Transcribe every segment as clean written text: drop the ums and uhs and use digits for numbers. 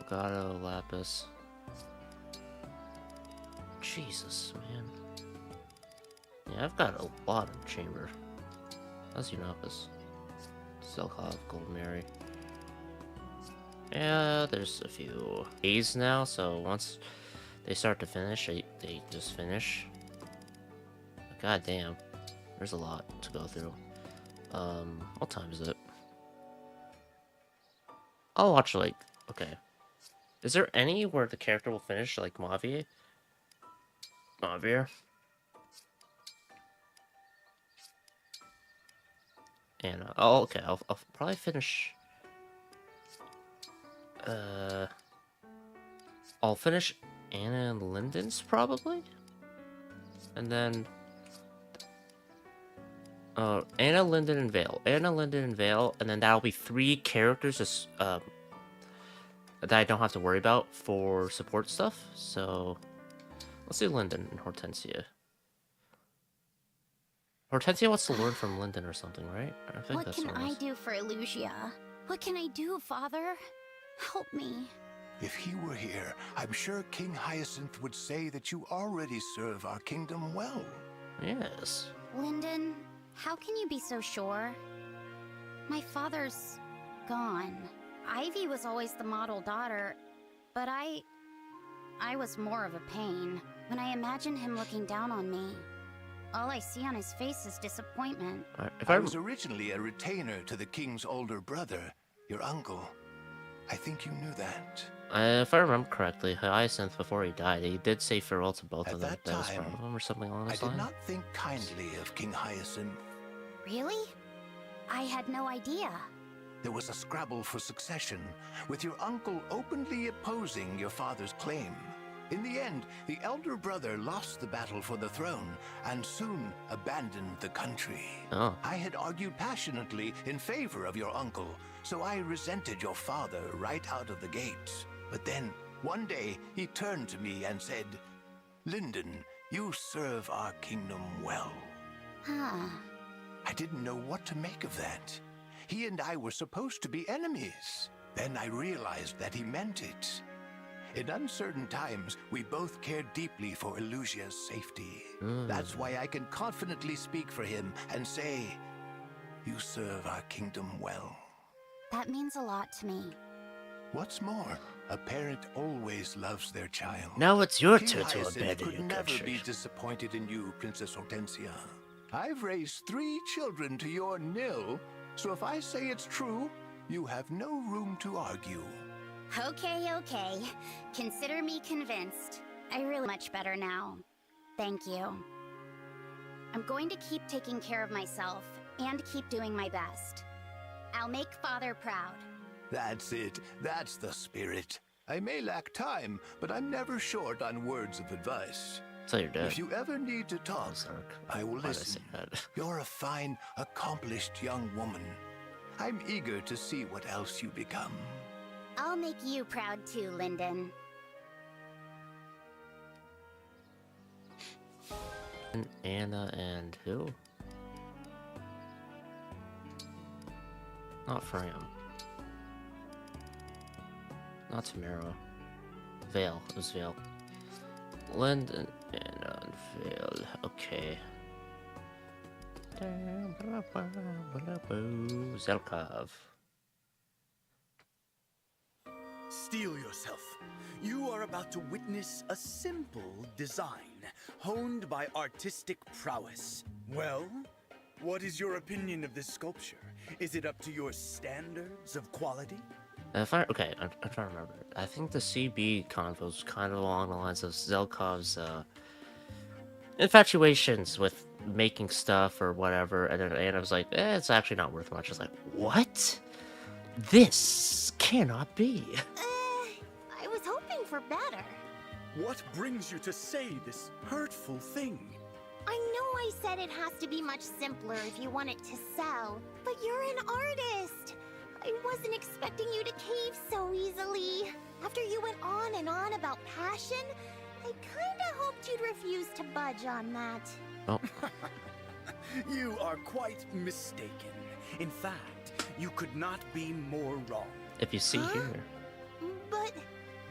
Elgato, Lapis. Jesus, man. Yeah, I've got a lot of chamber. How's Unopus? Selkov, Gold Mary. Yeah, there's a few A's now, so once they start to finish, they just finish. God damn. There's a lot to go through. What time is it? I'll watch, like, okay. Is there any where the character will finish, like, Mavir? And, oh, okay, I'll probably finish... I'll finish Anna and Linden's, probably? And then... Anna, Linden, and Vale. Anna, Linden, and Vale, and then that'll be 3 characters just, that I don't have to worry about for support stuff, so... Let's do Linden and Hortensia. Hortensia wants to learn from Linden or something, right? I think What that's can what it I was. do for Illusia? What can I do, Father? Help me. If he were here, I'm sure King Hyacinth would say that you already serve our kingdom well. Yes. Linden, how can you be so sure? My father's gone. Ivy was always the model daughter, but I was more of a pain. When I imagine him looking down on me, all I see on his face is disappointment. I was originally a retainer to the king's older brother, your uncle. I think you knew that. If I remember correctly, Hyacinth, before he died, he did say farewell to both At of them. that That was time, one of them, or something along I those did lines. not think kindly of King Hyacinth. Really? I had no idea. There was a scrabble for succession, with your uncle openly opposing your father's claim. In the end, the elder brother lost the battle for the throne and soon abandoned the country. Oh. I had argued passionately in favor of your uncle, so I resented your father right out of the gates. But then, one day, he turned to me and said, "Linden, you serve our kingdom well." Huh. I didn't know what to make of that. He and I were supposed to be enemies. Then I realized that he meant it. In uncertain times, we both cared deeply for Illusia's safety. That's why I can confidently speak for him and say, "You serve our kingdom well." That means a lot to me. What's more, a parent always loves their child. Now it's your King turn to Hyacinth abandon could your never country. be disappointed in you, Princess Hortensia. I've raised 3 children to your 0, so if I say it's true, you have no room to argue. Okay. Consider me convinced. I really much better now. Thank you. I'm going to keep taking care of myself and keep doing my best. I'll make Father proud. That's it. That's the spirit. I may lack time, but I'm never short on words of advice. Tell your dad. If you ever need to talk, Zark. I will Why'd I say listen. that? You're a fine, accomplished young woman. I'm eager to see what else you become. I'll make you proud too, Linden. Anna and who? Not Fram. Not Tamara. Vale. It was Vale. Linden, Anna, and Vale. Okay. Zelkov. Steel yourself. You are about to witness a simple design, honed by artistic prowess. Well, what is your opinion of this sculpture? Is it up to your standards of quality? I'm trying to remember. I think the CB convo was kind of along the lines of Zelkov's infatuations with making stuff or whatever, and then Anna was like, it's actually not worth much. I was like, what? This cannot be. I was hoping for better. What brings you to say this hurtful thing? I know I said it has to be much simpler if you want it to sell, but you're an artist. I wasn't expecting you to cave so easily. After you went on and on about passion, I kinda hoped you'd refuse to budge on that. Oh, You are quite mistaken. In fact, you could not be more wrong. if you see Huh? here. But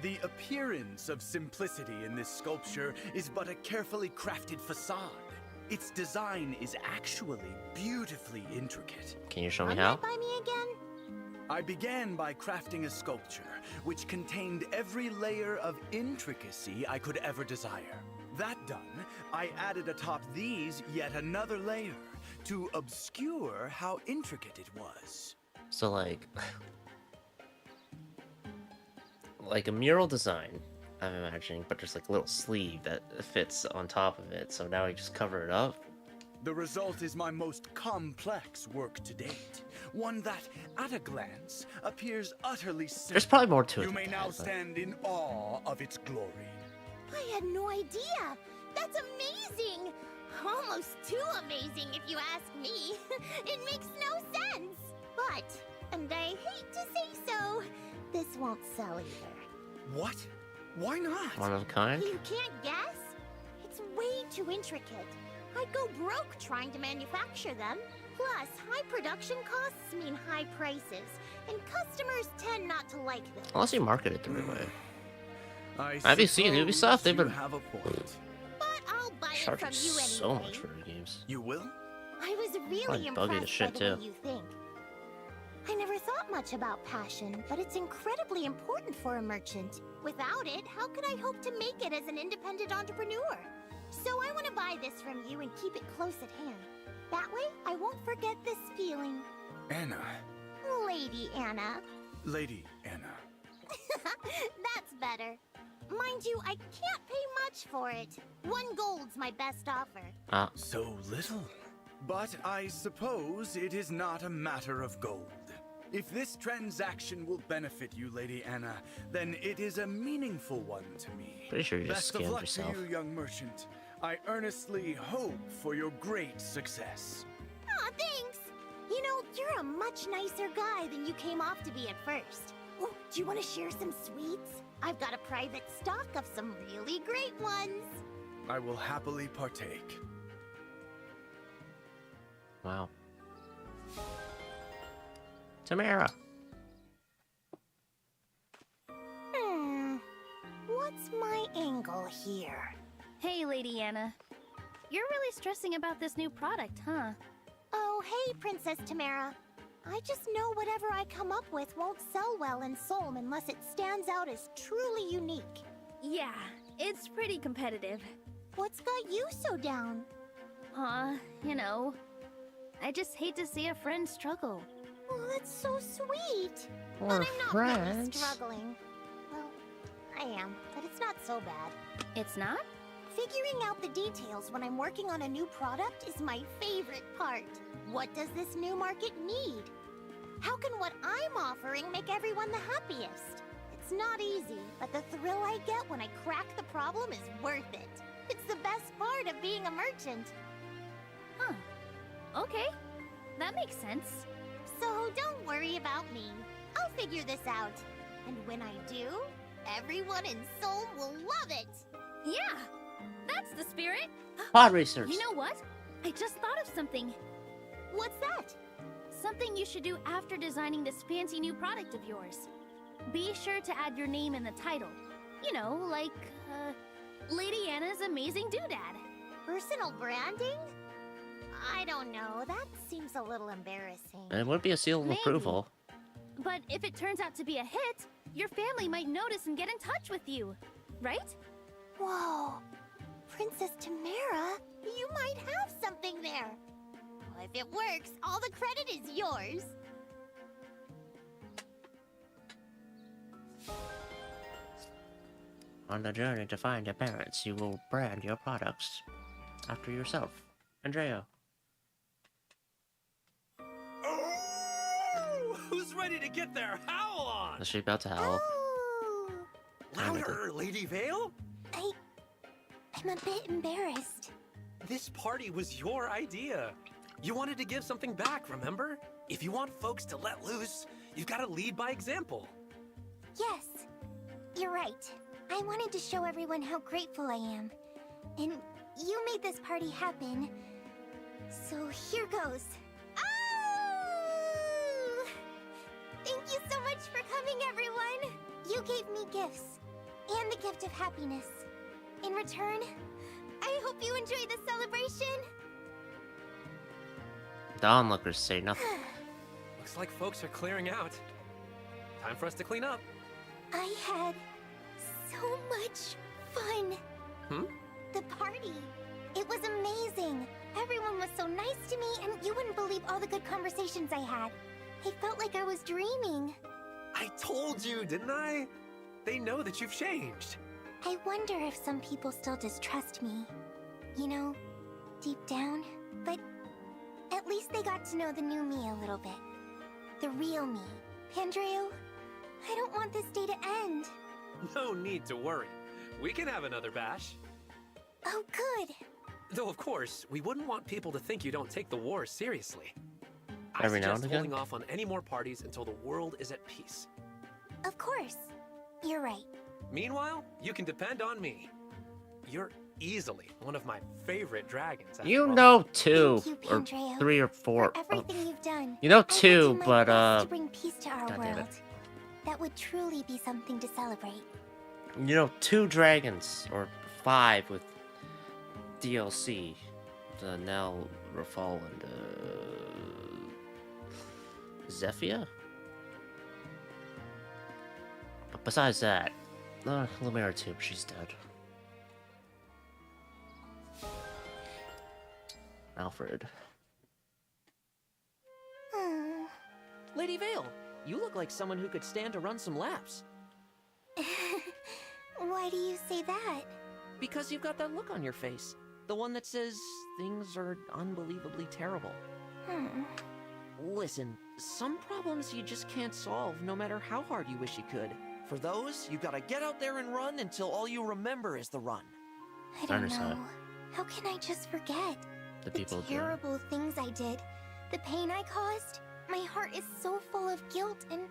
The appearance of simplicity in this sculpture is but a carefully crafted facade. Its design is actually beautifully intricate. Can you show me Run how? that by me again? I began by crafting a sculpture which contained every layer of intricacy I could ever desire. That done, I added atop these yet another layer to obscure how intricate it was. So like a mural design, I'm imagining, but there's like a little sleeve that fits on top of it. So now you just cover it up. The result is my most complex work to date. One that, at a glance, appears utterly simple. There's probably more to it. You may than now that, but- stand in awe of its glory. I had no idea. That's amazing. Almost too amazing, if you ask me. It makes no sense. But, and I hate to say so, this won't sell either. What? Why not? One of a kind? You can't guess? It's way too intricate. I'd go broke trying to manufacture them. Plus, high production costs mean high prices, and customers tend not to like them. Unless you market it the right way. I Have you seen suppose Ubisoft? They've you been have a point. But I'll buy it charging from you so anyway. much for their games. You will? I was really Probably buggy as impressed shit, by the way too. you think. I never thought much about passion, but it's incredibly important for a merchant. Without it, how could I hope to make it as an independent entrepreneur? So I want to buy this from you and keep it close at hand. That way, I won't forget this feeling. Anna. Lady Anna. Lady Anna. That's better. Mind you, I can't pay much for it. 1 gold's my best offer. So little. But I suppose it is not a matter of gold. If this transaction will benefit you, Lady Anna, then it is a meaningful one to me. Pretty sure you just Best of scammed luck yourself. to you, young merchant. I earnestly hope for your great success. Aw, thanks. You know, you're a much nicer guy than you came off to be at first. Oh, do you want to share some sweets? I've got a private stock of some really great ones. I will happily partake. Wow. Tamara. What's my angle here? Hey, Lady Anna. You're really stressing about this new product, huh? Oh, hey, Princess Tamara. I just know whatever I come up with won't sell well in Solm unless it stands out as truly unique. Yeah, it's pretty competitive. What's got you so down? You know, I just hate to see a friend struggle. Oh, that's so sweet. We're But I'm not really friends. struggling. Well, I am, but it's not so bad. It's not? Figuring out the details when I'm working on a new product is my favorite part. What does this new market need? How can what I'm offering make everyone the happiest? It's not easy, but the thrill I get when I crack the problem is worth it. It's the best part of being a merchant. Huh. Okay, that makes sense. So don't worry about me. I'll figure this out. And when I do, everyone in Seoul will love it. Yeah, that's the spirit. Pod research. You know what? I just thought of something. What's that? Something you should do after designing this fancy new product of yours. Be sure to add your name in the title. You know, like, Lady Anna's Amazing Doodad. Personal branding? I don't know. That seems a little embarrassing. It would be a seal of Maybe. approval. But if it turns out to be a hit, your family might notice and get in touch with you, right? Whoa. Princess Tamara, you might have something there. Well, if it works, all the credit is yours. On the journey to find your parents, you will brand your products after yourself. Andrea. Oh! Who's ready to get their howl on? Is she about to howl? Oh, Louder, Lady Vale! I'm a bit embarrassed. This party was your idea. You wanted to give something back, remember? If you want folks to let loose, you've got to lead by example. Yes, you're right. I wanted to show everyone how grateful I am. And you made this party happen. So here goes. Oh! Thank you so much for coming, everyone. You gave me gifts. and the gift of happiness. In return, I hope you enjoy the celebration. The onlookers say nothing. Looks like folks are clearing out. Time for us to clean up. I had so much fun. Hmm? The party. It was amazing. Everyone was so nice to me, and you wouldn't believe all the good conversations I had. I felt like I was dreaming. I told you, didn't I? They know that you've changed. I wonder if some people still distrust me. You know, deep down. But at least they got to know the new me a little bit. The real me. Pandreo, I don't want this day to end. No need to worry. We can have another bash. Oh, good. Though, of course, we wouldn't want people to think you don't take the war seriously. Every I now and suggest again? holding off on any more parties until the world is at peace. Of course. You're right. Meanwhile, you can depend on me. You're easily one of my favorite dragons. after You all. know 2 Thank you, or Pandreo, 3 or 4. For everything you've done. You know I will 2, do my but best to bring peace to our God damn it. world. That would truly be something to celebrate. you know 2 dragons or 5 with DLC. The Nell, Rafal, and Zephyr. But besides that, Lumera too, but she's dead. Alfred. Hmm. Lady Vale, you look like someone who could stand to run some laps. Why do you say that? Because you've got that look on your face. The one that says things are unbelievably terrible. Hmm. Listen, some problems you just can't solve no matter how hard you wish you could. For those, you gotta get out there and run until all you remember is the run. I don't Understand. know. How can I just forget? The people do. terrible things I did. The pain I caused. My heart is so full of guilt, and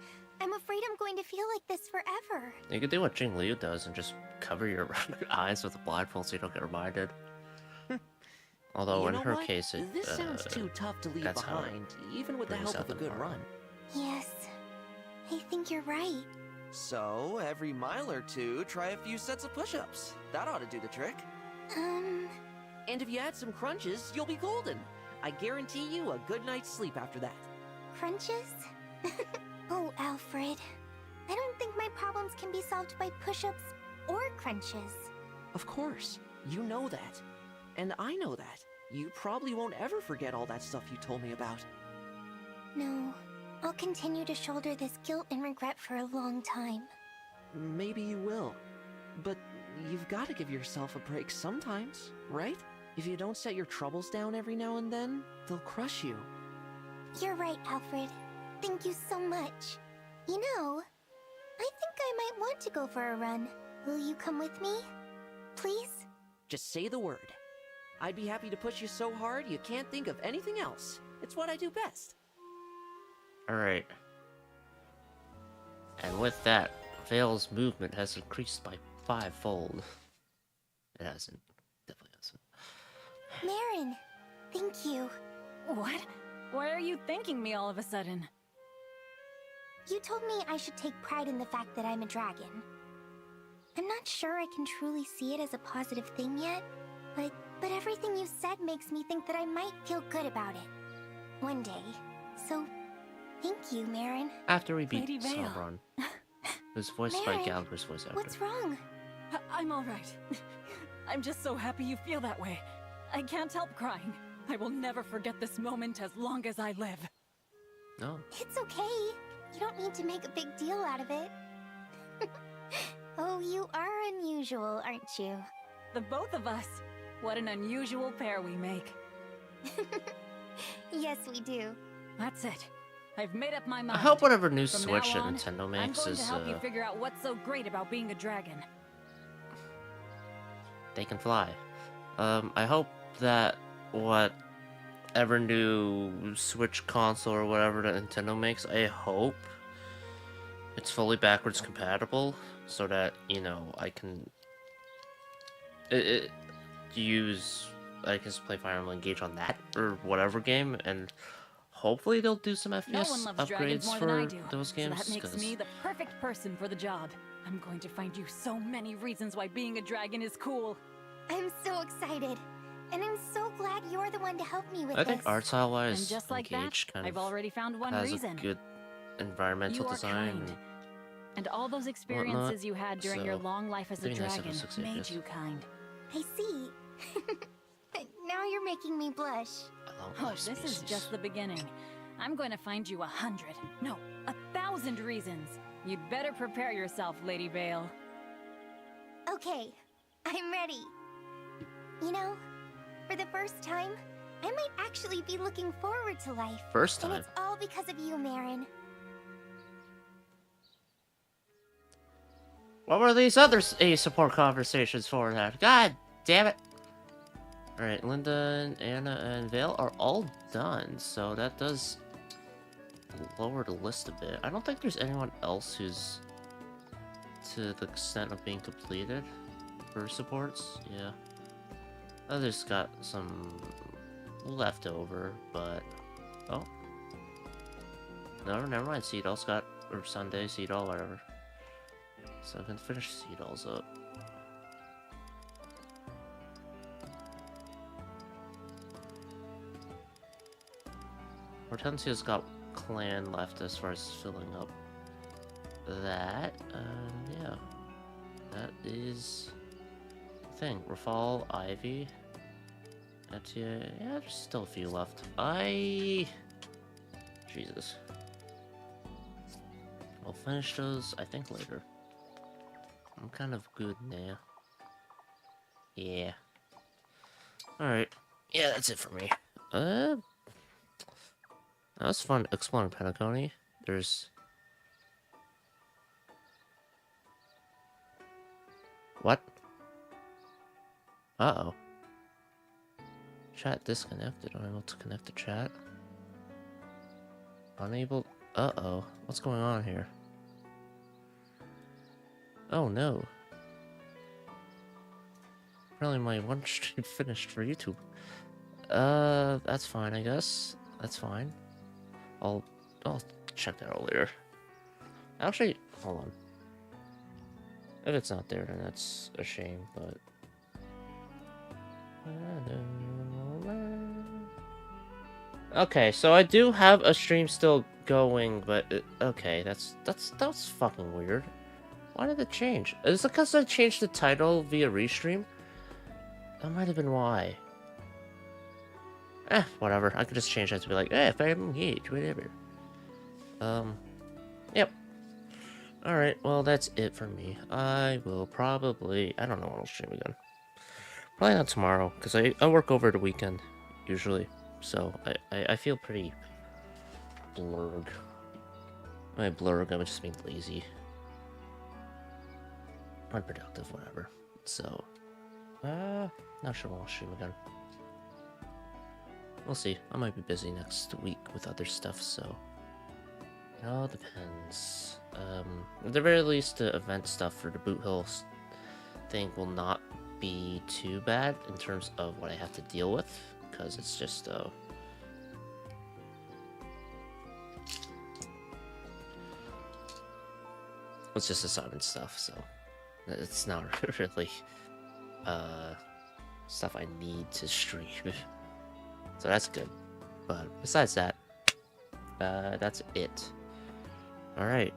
I'm afraid I'm going to feel like this forever. You could do what Jing Liu does and just cover your eyes with a blindfold so you don't get reminded. Although You in know her what? case, it, This sounds too tough to leave that's how it behind, even with the brings help out of a the good power. run. Yes, I think you're right. So, every mile or two, try a few sets of push-ups. That ought to do the trick. And if you add some crunches, you'll be golden. I guarantee you a good night's sleep after that. Crunches? Oh, Alfred. I don't think my problems can be solved by push-ups or crunches. Of course, you know that. And I know that. You probably won't ever forget all that stuff you told me about. No, I'll continue to shoulder this guilt and regret for a long time. Maybe you will. But you've got to give yourself a break sometimes, right? If you don't set your troubles down every now and then, they'll crush you. You're right, Alfred. Thank you so much. You know, I think I might want to go for a run. Will you come with me? Please? Just say the word. I'd be happy to push you so hard you can't think of anything else. It's what I do best. Alright. And with that, Vale's movement has increased by 5-fold. It hasn't. Definitely hasn't. Marin, thank you. What? Why are you thanking me all of a sudden? You told me I should take pride in the fact that I'm a dragon. I'm not sure I can truly see it as a positive thing yet, but everything you said makes me think that I might feel good about it. One day. So, thank you, Marin. After we beat Lady Vale. Sabron, who's voiced by Marin, Gallagher's voice actor. What's wrong? I'm all right. I'm just so happy you feel that way. I can't help crying. I will never forget this moment as long as I live. No. It's okay. You don't need to make a big deal out of it. Oh, you are unusual, aren't you? The both of us. What an unusual pair we make. Yes, we do. That's it. I've made up my I mind. hope whatever new From Switch now that on, Nintendo I'm makes going to is, help you figure out what's so great about being a dragon. they can fly. I hope that whatever new Switch console or whatever that Nintendo makes, I hope it's fully backwards compatible so that, you know, I can I can just play Fire Emblem Engage on that or whatever game, and hopefully they'll do some No FPS one loves dragons upgrades more than I for do, those games. so that makes 'cause me the perfect person for the job. I'm going to find you so many reasons why being a dragon is cool. I'm so excited. And I'm so glad you're the one to help me with I think this. art style And wise, just like that, Engage kind I've of already found one has reason. a good environmental You are design. kind. And all those whatnot, experiences you had during your so long life as a it'd be nice if it dragon was succeeded. made you kind. I see. Now you're making me blush. I love Oh, my this is species. just the beginning. I'm going to find you 100, no, 1,000 reasons. You'd better prepare yourself, Lady Vale. Okay, I'm ready. You know, for the first time, I might actually be looking forward to life. First And time. it's all because of you, Marin. What were these other support conversations for then? God damn it. Alright, Linda and Anna and Vale are all done, so that does lower the list a bit. I don't think there's anyone else who's to the extent of being completed for supports. Yeah. Others got some left over, but oh. No, never mind. Seedall's got, or Sunday, Seedall, whatever. So I can finish Seedall's up. Hortensia's got clan left as far as filling up that. Yeah. That is the thing. Rafal, Ivy, Etia. Yeah, there's still a few left. Jesus. I'll finish those, I think, later. I'm kind of good now. Yeah. Alright. Yeah, that's it for me. That was fun exploring Pentaconi. There's... What? Uh-oh. Chat disconnected. Unable to connect to chat. Unable... Uh-oh. What's going on here? Oh, no. Apparently my one stream finished for YouTube. That's fine, I guess. That's fine. I'll check that out later. Actually, hold on. If it's not there, then that's a shame, but... Okay, so I do have a stream still going, but... okay, that's fucking weird. Why did it change? Is it because I changed the title via restream? That might have been why. Whatever. I could just change that to be like, if I'm engaged, whatever. Yep. Alright, well, that's it for me. I will probably... I don't know when I'll stream again. Probably not tomorrow, because I work over the weekend, usually. So, I feel pretty... blurred. By blurred, I would just mean lazy. Unproductive, whatever. So... not sure when I'll stream again. We'll see. I might be busy next week with other stuff, so... It all depends. At the very least, the event stuff for the Boot Hill thing will not be too bad in terms of what I have to deal with, because it's just, it's just assignment stuff, so... It's not really, stuff I need to stream. So that's good. But besides that, that's it. Alright,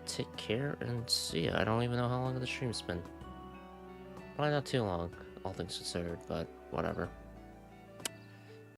take care and see ya. I don't even know how long the stream's been. Probably not too long, all things considered, but whatever.